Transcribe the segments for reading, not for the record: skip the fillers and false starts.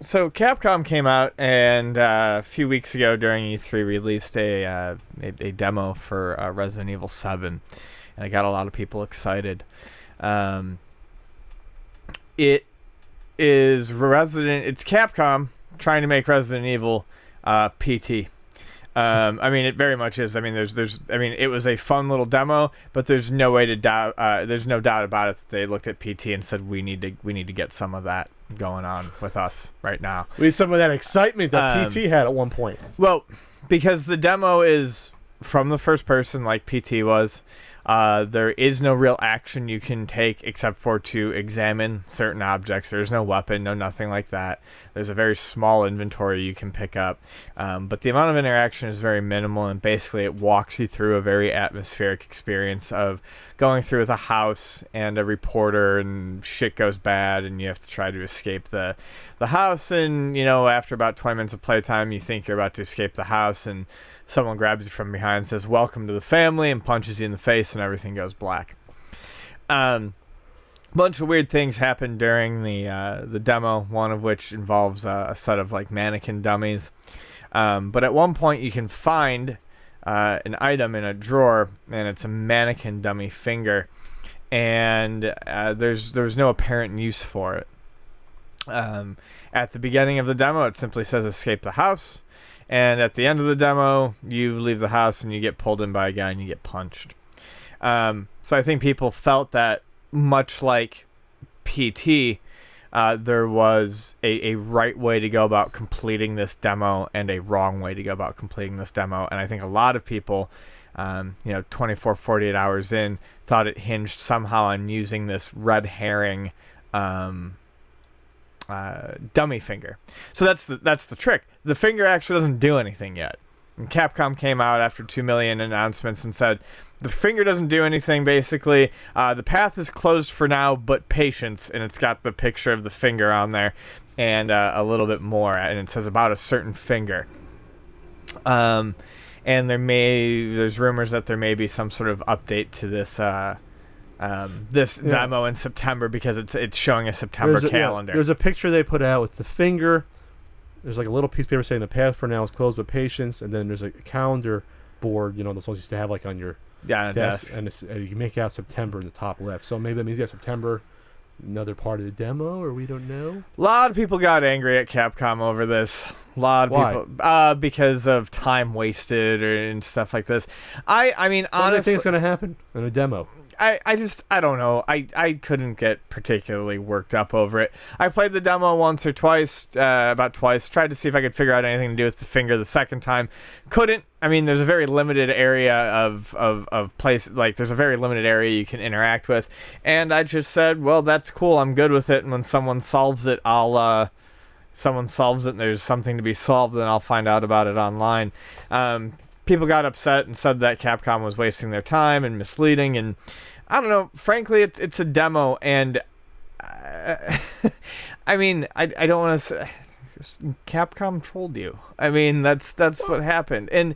So Capcom came out and a few weeks ago during E3 released a demo for Resident Evil 7, and it got a lot of people excited. Um, it is Resident. It's Capcom trying to make Resident Evil PT. I mean, it very much is. I mean, I mean, it was a fun little demo, but there's no way to doubt. There's no doubt about it that they looked at PT and said, we need to get some of that going on with us right now. We need some of that excitement that PT had at one point. Well, because the demo is from the first person, like PT was. There is no real action you can take except for to examine certain objects. There's no weapon, no nothing like that. There's a very small inventory you can pick up. But the amount of interaction is very minimal, and basically it walks you through a very atmospheric experience of going through the house and a reporter, and shit goes bad, and you have to try to escape the house. And, after about 20 minutes of playtime, you think you're about to escape the house, and someone grabs you from behind, says, "Welcome to the family," and punches you in the face, and everything goes black. Bunch of weird things happen during the demo, one of which involves a set of like mannequin dummies. But at one point you can find an item in a drawer, and it's a mannequin dummy finger, and there's no apparent use for it. At the beginning of the demo, it simply says "escape the house." And at the end of the demo, you leave the house and you get pulled in by a guy and you get punched. So I think people felt that, much like PT, there was a right way to go about completing this demo and a wrong way to go about completing this demo. And I think a lot of people, 24, 48 hours in, thought it hinged somehow on using this red herring dummy finger. So that's the trick. The finger actually doesn't do anything yet. And Capcom came out after 2 million announcements and said the finger doesn't do anything. Basically, the path is closed for now, but patience. And it's got the picture of the finger on there, and a little bit more, and it says about a certain finger. And there's rumors that there may be some sort of update to this demo in September, because it's showing a September calendar. There's a picture they put out with the finger. There's like a little piece of paper saying the path for now is closed, but patience. And then there's a calendar board, those ones you used to have like on your desk. And you can make out September in the top left. So maybe that means September, another part of the demo, or we don't know. A lot of people got angry at Capcom over this. A lot of people, because of time wasted and stuff like this. I mean, honestly, what do you think is going to happen in a demo? I don't know. I couldn't get particularly worked up over it. I played the demo once or twice, about twice. Tried to see if I could figure out anything to do with the finger the second time. Couldn't. I mean, there's a very limited area of place. Like, there's a very limited area you can interact with. And I just said, well, that's cool. I'm good with it. And when someone solves it, if someone solves it and there's something to be solved, then I'll find out about it online. People got upset and said that Capcom was wasting their time and misleading, and I don't know. Frankly, it's a demo, and I mean, I don't want to say Capcom trolled you. I mean, that's what happened, and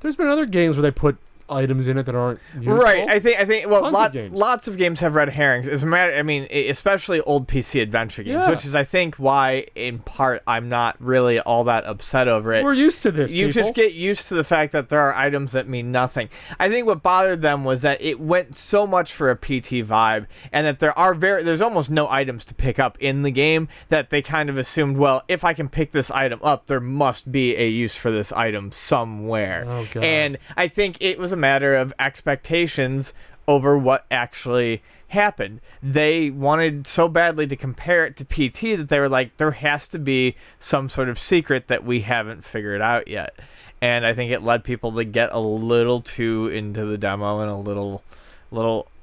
there's been other games where they put items in it that aren't useful. Right. I think well, lots of games have red herrings. As a matter, I mean, especially old PC adventure games, which is, I think, why in part I'm not really all that upset over it. We're used to this. You just get used to the fact that there are items that mean nothing. I think what bothered them was that it went so much for a PT vibe, and that there's almost no items to pick up in the game, that they kind of assumed, well, if I can pick this item up, there must be a use for this item somewhere. Oh, God. And I think it was a matter of expectations over what actually happened. They wanted so badly to compare it to PT that they were like, there has to be some sort of secret that we haven't figured out yet. And I think it led people to get a little too into the demo and a little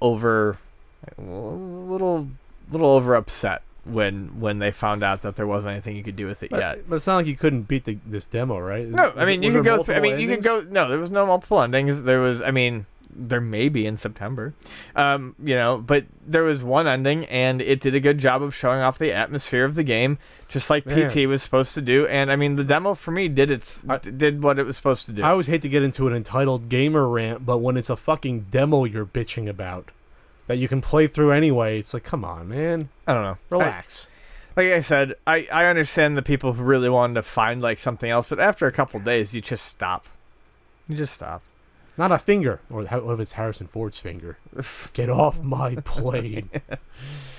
over upset when they found out that there wasn't anything you could do with it yet. But it's not like you couldn't beat this demo, right? No, I mean, you could go through. I mean, you could go. No, there was no multiple endings. There was. I mean, there may be in September. But there was one ending, and it did a good job of showing off the atmosphere of the game, just like PT was supposed to do. And I mean, the demo for me did what it was supposed to do. I always hate to get into an entitled gamer rant, but when it's a fucking demo you're bitching about that you can play through anyway, it's like, come on, man. I don't know. Relax. Like I said, I understand the people who really wanted to find like something else, but after a couple days, you just stop. You just stop. Not a finger, or what if it's Harrison Ford's finger? Get off my plane.